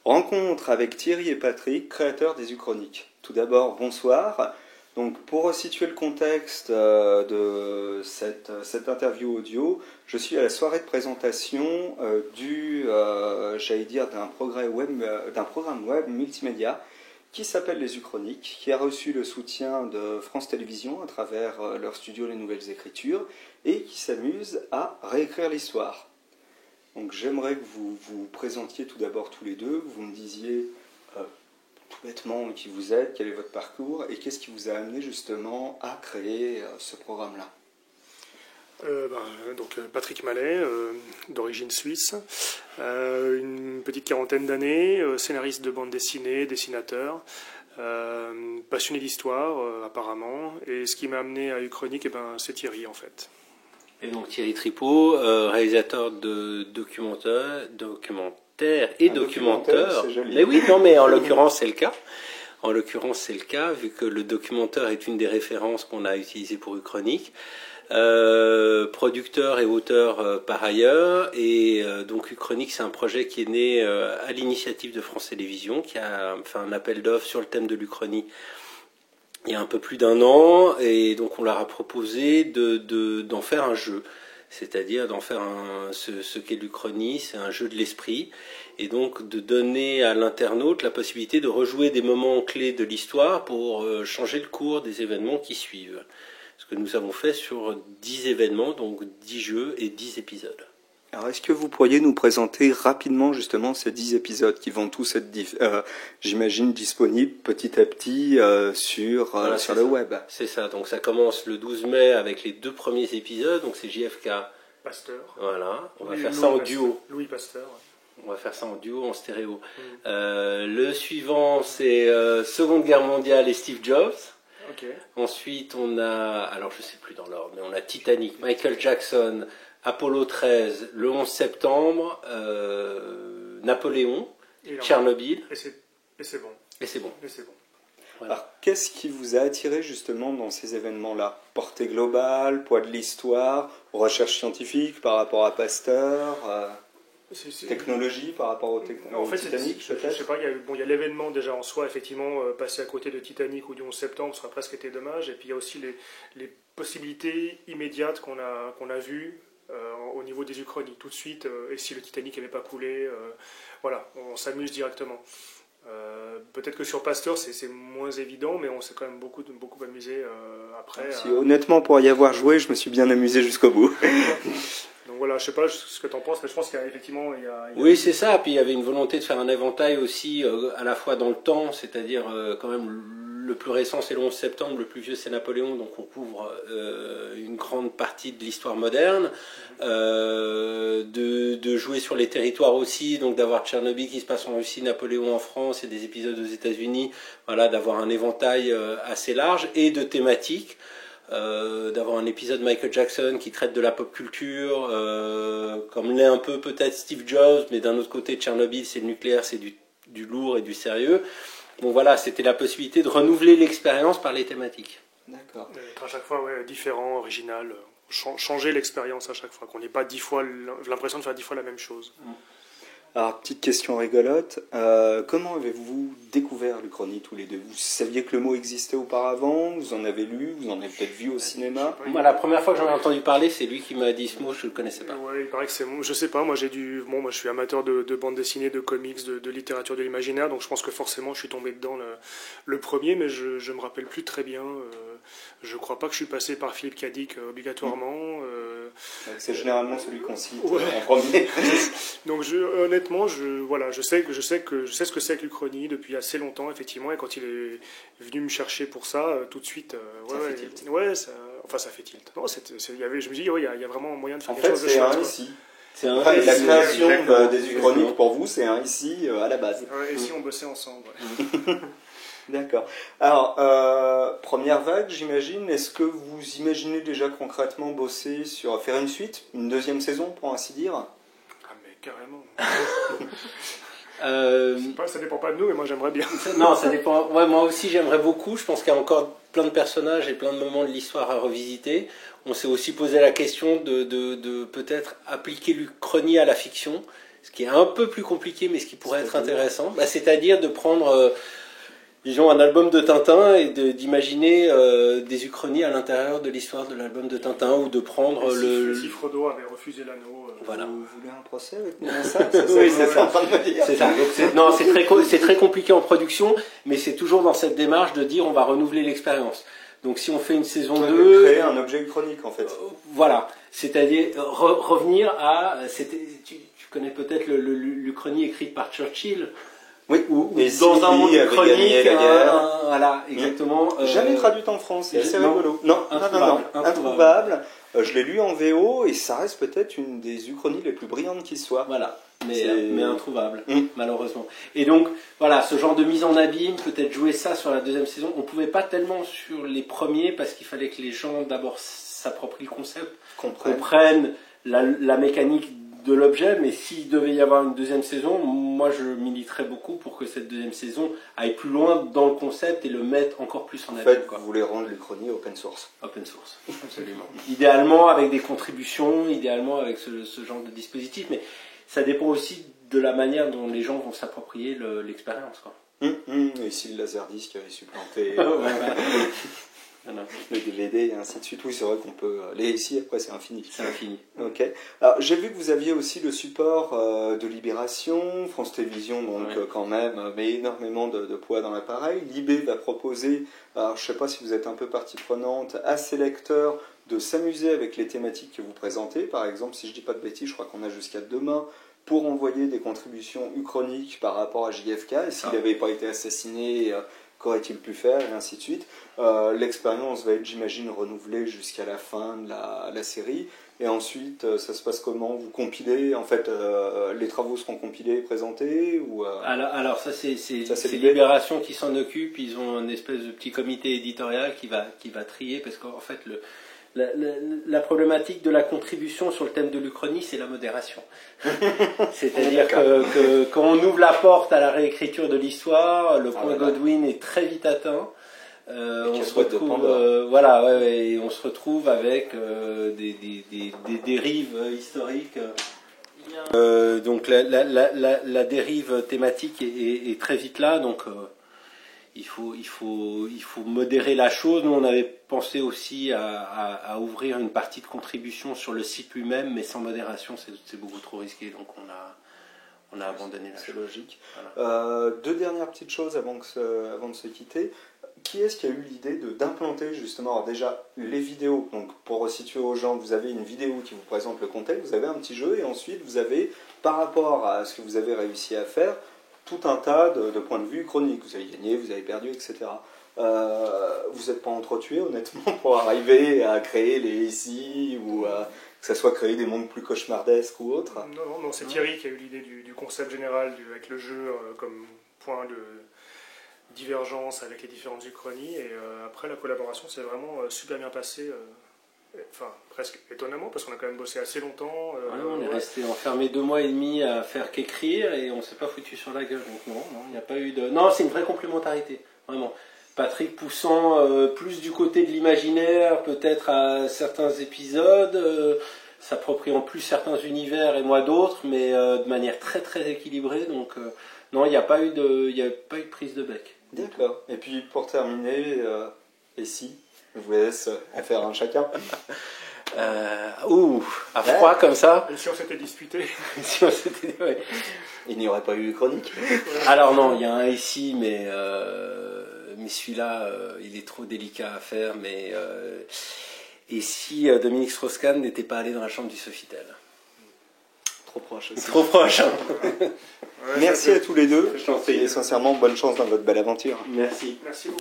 Rencontre avec Thierry et Patrick, créateurs des Uchroniques. Tout d'abord, bonsoir. Donc, pour resituer le contexte de cette interview audio, je suis à la soirée de présentation d'un programme web multimédia qui s'appelle les Uchroniques, qui a reçu le soutien de France Télévisions à travers leur studio Les Nouvelles Écritures et qui s'amuse à réécrire l'histoire. Donc j'aimerais que vous vous présentiez tout d'abord tous les deux, que vous me disiez tout bêtement qui vous êtes, quel est votre parcours et qu'est-ce qui vous a amené justement à créer ce programme-là. Donc Patrick Mallet, d'origine suisse, une petite quarantaine d'années, scénariste de bande dessinée, dessinateur, passionné d'histoire apparemment, et ce qui m'a amené à Uchronique, c'est Thierry en fait. Et donc Thierry Tripot, réalisateur de documentaires et documentaires. Mais oui, non, mais en l'occurrence c'est le cas. En l'occurrence c'est le cas, vu que le documentaire est une des références qu'on a utilisées pour Uchronique. Producteur et auteur par ailleurs, et donc Uchronique c'est un projet qui est né à l'initiative de France Télévisions, qui a fait un appel d'offres sur le thème de l'Uchronie il y a un peu plus d'un an, et donc on leur a proposé d'en faire un jeu, c'est-à-dire d'en faire ce qu'est l'Uchronie, c'est un jeu de l'esprit, et donc de donner à l'internaute la possibilité de rejouer des moments clés de l'histoire pour changer le cours des événements qui suivent. Ce que nous avons fait sur 10 événements, donc 10 jeux et 10 épisodes. Alors, est-ce que vous pourriez nous présenter rapidement justement ces 10 épisodes qui vont tous être, j'imagine, disponibles petit à petit sur le web? C'est ça, donc ça commence le 12 mai avec les 2 premiers épisodes, donc c'est JFK. Pasteur. Voilà, on va faire ça en duo. Louis Pasteur. On va faire ça en duo, en stéréo. Le suivant, c'est Seconde Guerre mondiale et Steve Jobs. Okay. Ensuite, on a, alors je sais plus dans l'ordre, mais on a Titanic, Michael Jackson, Apollo 13, le 11 septembre, Napoléon, Tchernobyl. Et c'est bon. Et c'est bon. Voilà. Alors, qu'est-ce qui vous a attiré justement dans ces événements-là? Portée globale, poids de l'histoire, recherche scientifique par rapport à Pasteur technologie par rapport au Titanic, peut-être? Je sais pas, il y a l'événement déjà en soi, effectivement, passer à côté de Titanic ou du 11 septembre, ça aurait presque été dommage. Et puis il y a aussi les possibilités immédiates qu'on a vues au niveau des Uchronies. Tout de suite, et si le Titanic n'avait pas coulé, voilà, on s'amuse directement. Peut-être que sur Pasteur c'est moins évident, mais on s'est quand même beaucoup amusé après. Si, honnêtement, pour y avoir joué, je me suis bien amusé jusqu'au bout. Donc voilà, je sais pas ce que tu en penses, mais je pense qu'il y a effectivement... Oui, c'est ça, puis il y avait une volonté de faire un éventail aussi à la fois dans le temps, c'est-à-dire quand même le plus récent c'est le 11 septembre, le plus vieux c'est Napoléon, donc on couvre une grande partie de l'histoire moderne, de jouer sur les territoires aussi, donc d'avoir Tchernobyl qui se passe en Russie, Napoléon en France et des épisodes aux États-Unis, voilà, d'avoir un éventail assez large et de thématiques. D'avoir un épisode Michael Jackson qui traite de la pop culture, comme l'est un peu peut-être Steve Jobs, mais d'un autre côté Tchernobyl c'est le nucléaire, c'est du lourd et du sérieux. Bon voilà, c'était la possibilité de renouveler l'expérience par les thématiques. D'accord. Être à chaque fois différent, original, changer l'expérience à chaque fois, qu'on n'ait pas 10 fois l'impression de faire 10 fois la même chose. Alors, petite question rigolote, comment avez-vous découvert l'Uchronie tous les deux? Vous saviez que le mot existait auparavant? Vous en avez lu? Vous en avez peut-être vu au cinéma? Moi, la première fois que j'en ai entendu parler, c'est lui qui m'a dit ce mot, je ne le connaissais pas. Ouais, il paraît que c'est bon. Je sais pas, moi moi je suis amateur de bande dessinée, de comics, de littérature de l'imaginaire, donc je pense que forcément je suis tombé dedans le premier, mais je me rappelle plus très bien. Je crois pas que je suis passé par Philippe Cadic obligatoirement. C'est généralement celui qu'on cite en premier. Donc honnêtement, je sais ce que c'est que l'Uchronie depuis assez longtemps effectivement, et quand il est venu me chercher pour ça, tout de suite, ça fait tilt. Non, je me dis, il y a vraiment moyen de faire quelque chose de chouette. C'est un la création des Uchroniques pour vous, c'est un ici à la base. Et si on bossait ensemble. D'accord. Alors, première vague, j'imagine. Est-ce que vous imaginez déjà concrètement bosser sur faire une suite, une deuxième saison, pour ainsi dire? Ah mais carrément. Ça dépend pas de nous, mais moi j'aimerais bien. Non, ça dépend. Ouais, moi aussi j'aimerais beaucoup. Je pense qu'il y a encore plein de personnages et plein de moments de l'histoire à revisiter. On s'est aussi posé la question de peut-être appliquer l'Uchronie à la fiction. ce qui est un peu plus compliqué, mais ce qui pourrait être intéressant, c'est-à-dire de prendre, disons, un album de Tintin et d'imaginer des uchronies à l'intérieur de l'histoire de l'album de Tintin, ou de prendre Si Frodo avait refusé l'anneau... Voilà. Vous voulez un procès avec moi, ça Oui, c'est ça. En train de me dire. C'est ça. Donc, c'est très compliqué en production, mais c'est toujours dans cette démarche de dire on va renouveler l'expérience. Donc si on fait une saison 2... Créer un objet uchronique, en fait. Voilà. C'est-à-dire revenir à... Tu connais peut-être l'Uchronie écrite par Churchill. Oui. Ou dans un monde uchronique. Voilà, exactement. Jamais traduite en France, c'est assez rigolo. Non, introuvable. Je l'ai lu en VO et ça reste peut-être une des uchronies les plus brillantes qui soit. Voilà. Mais introuvable, malheureusement. Et donc, voilà, ce genre de mise en abîme, peut-être jouer ça sur la deuxième saison. On ne pouvait pas tellement sur les premiers, parce qu'il fallait que les gens d'abord s'approprient le concept, comprennent la mécanique de l'objet, mais s'il devait y avoir une deuxième saison, moi je militerais beaucoup pour que cette deuxième saison aille plus loin dans le concept et le mette encore plus en abîme. Vous voulez rendre l'Uchronie open source. Open source, absolument. Idéalement avec des contributions, idéalement avec ce genre de dispositif, mais ça dépend aussi de la manière dont les gens vont s'approprier l'expérience. Et si le laserdisc avait supplanté le DVD et ainsi de suite, oui, c'est vrai qu'on peut aller ici, après c'est infini. C'est infini. Ok. Alors j'ai vu que vous aviez aussi le support de Libération, France Télévisions, donc quand même, met énormément de poids dans l'appareil. Libé va proposer, alors je ne sais pas si vous êtes un peu partie prenante, à ses lecteurs de s'amuser avec les thématiques que vous présentez. Par exemple, si je ne dis pas de bêtises, je crois qu'on a jusqu'à demain pour envoyer des contributions uchroniques par rapport à JFK, et s'il n'avait pas été assassiné, qu'aurait-il pu faire, et ainsi de suite. L'expérience va être, j'imagine, renouvelée jusqu'à la fin de la série, et ensuite, ça se passe comment? Vous compilez, en fait, les travaux seront compilés et présentés ou, Alors ça, c'est Libération qui s'en occupe. Ils ont une espèce de petit comité éditorial qui va trier, parce qu'en fait, la problématique de la contribution sur le thème de l'Uchronie, c'est la modération. C'est-à-dire que quand on ouvre la porte à la réécriture de l'histoire, le point Godwin est très vite atteint. On se retrouve, et on se retrouve avec des dérives historiques. Donc la dérive thématique est très vite là. Donc il faut modérer la chose. Nous, on avait pensé aussi à ouvrir une partie de contribution sur le site lui-même, mais sans modération, c'est beaucoup trop risqué. Donc on a abandonné la chose. C'est logique. Voilà. Deux dernières petites choses avant de se quitter. Qui est-ce qui a eu l'idée d'implanter justement, alors déjà les vidéos, donc pour resituer aux gens, vous avez une vidéo qui vous présente le contexte, vous avez un petit jeu, et ensuite vous avez, par rapport à ce que vous avez réussi à faire, tout un tas de points de vue chroniques. Vous avez gagné, vous avez perdu, etc. Vous n'êtes pas entretué, honnêtement, pour arriver à créer les SI ou que ça soit créer des mondes plus cauchemardesques ou autres? Non, c'est Thierry qui a eu l'idée du concept général avec le jeu comme point de divergence avec les différentes uchronies, et après la collaboration s'est vraiment super bien passée, enfin presque étonnamment, parce qu'on a quand même bossé assez longtemps. On est resté enfermé 2 mois et demi à faire qu'écrire, et on s'est pas foutu sur la gueule. Donc non, il n'y a pas eu de... Non, c'est une vraie complémentarité, vraiment. Patrick poussant plus du côté de l'imaginaire, peut-être à certains épisodes, s'appropriant plus certains univers et moi d'autres, mais de manière très très équilibrée. Donc non, il n'y a pas eu de prise de bec. D'accord. Et puis pour terminer, et si je vous laisse en faire un chacun. À froid comme ça. Et si on s'était disputé? Il n'y aurait pas eu de chronique. Alors non, il y a un ici, mais celui-là, il est trop délicat à faire. Mais et si Dominique Strauss-Kahn n'était pas allé dans la chambre du Sofitel? Trop proche aussi. Trop proche. Merci à tous les deux. Et sincèrement, bonne chance dans votre belle aventure. Merci. Merci beaucoup.